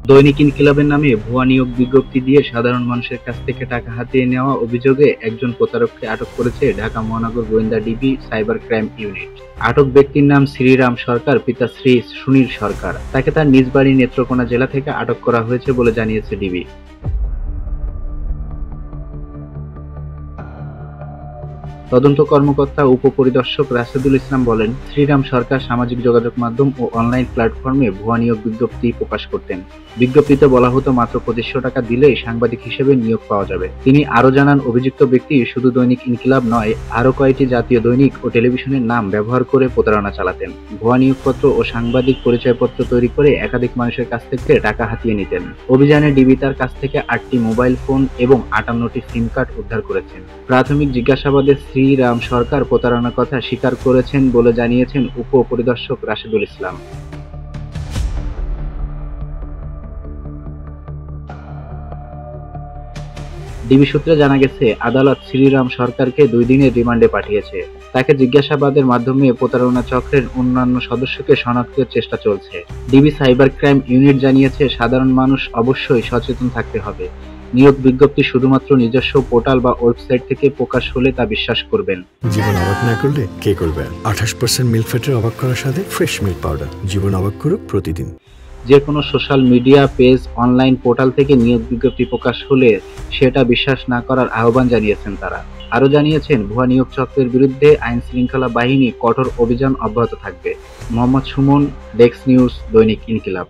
দৈনিক ইনকিলাবের নামে ভুয়া নিয়োগ বিজ্ঞপ্তি দিয়ে সাধারণ মানুষের কাছ থেকে টাকা হাতিয়ে নেওয়া অভিযোগে একজন প্রতারককে আটক করেছে ঢাকা মহানগর গোয়েন্দা ডিবি সাইবার ক্রাইম ইউনিট। আটক ব্যক্তির নাম শ্রীরাম সরকার, পিতা শ্রী সুনীল সরকার। তাকে তার নিজ বাড়ি নেত্রকোনা জেলা থেকে আটক করা হয়েছে বলে জানিয়েছে ডিবি। তদন্ত কর্মকর্তা উপপরিদর্শক রাশেদুল ইসলাম বলেন, শ্রীরাম সরকার সামাজিক যোগাযোগ মাধ্যম ও অনলাইন প্ল্যাটফর্মে ভুয়া নিয়োগ বিজ্ঞপ্তি প্রকাশ করতেন। বিজ্ঞপ্তিতে বলা হতো মাত্র 2500 টাকা দিলেই সাংবাদিক হিসেবে নিয়োগ পাওয়া যাবে। তিনি আরো জানান, অভিযুক্ত ব্যক্তি শুধু দৈনিক ইনকিলাব নয়, আরো কয়েকটি জাতীয় দৈনিক ও টেলিভিশনের নাম ব্যবহার করে প্রতারণা চালাতেন। ভুয়া নিয়োগপত্র ও সাংবাদিক পরিচয়পত্র তৈরি করে একাধিক মানুষের কাছ থেকে টাকা হাতিয়ে নিতেন। অভিযানে ডিবি তার কাছ থেকে 8টি মোবাইল ফোন এবং 58টি সিম কার্ড উদ্ধার করেছেন। প্রাথমিক জিজ্ঞাসাবাদে শ্রীরাম সরকার প্রতারণার কথা স্বীকার করেছেন বলে জানিয়েছেন উপপরিদর্শক রাশেদুল ইসলাম। ডিবি সূত্রে জানা গেছে, আদালত শ্রীরাম সরকারকে 2 দিনের রিমান্ডে পাঠিয়েছে। তাকে জিজ্ঞাসাবাদের মাধ্যমে প্রতারণা চক্রের অন্যান্য সদস্যকে শনাক্তের চেষ্টা চলছে। ডিবি সাইবার ক্রাইম ইউনিট জানিয়েছে, সাধারণ মানুষ অবশ্যই সচেতন থাকতে হবে। নিয়োগ বিজ্ঞপ্তি শুধুমাত্র নিজস্ব পোর্টাল বা ওয়েবসাইট থেকে প্রকাশ হলে তা বিশ্বাস করবেন। জীবন অবাক না করলে কে করবে? 28% মিল্ক ফ্যাটের অবাক করার সাথে ফ্রেশ মিল্ক পাউডার। জীবন অবাক করুক প্রতিদিন। যে কোনো social media page, online portal থেকে নিয়োগ বিজ্ঞপ্তি প্রকাশ হলে সেটা বিশ্বাস না করার আহ্বান জানিয়েছেন তারা। আরও জানিয়েছেন, ভুয়া নিয়োগ চক্রের বিরুদ্ধে আইন শৃঙ্খলা বাহিনী কঠোর অভিযান অব্যাহত থাকবে। মোহাম্মদ সুমন, ডেস্ক নিউজ, দৈনিক ইনকিলাব।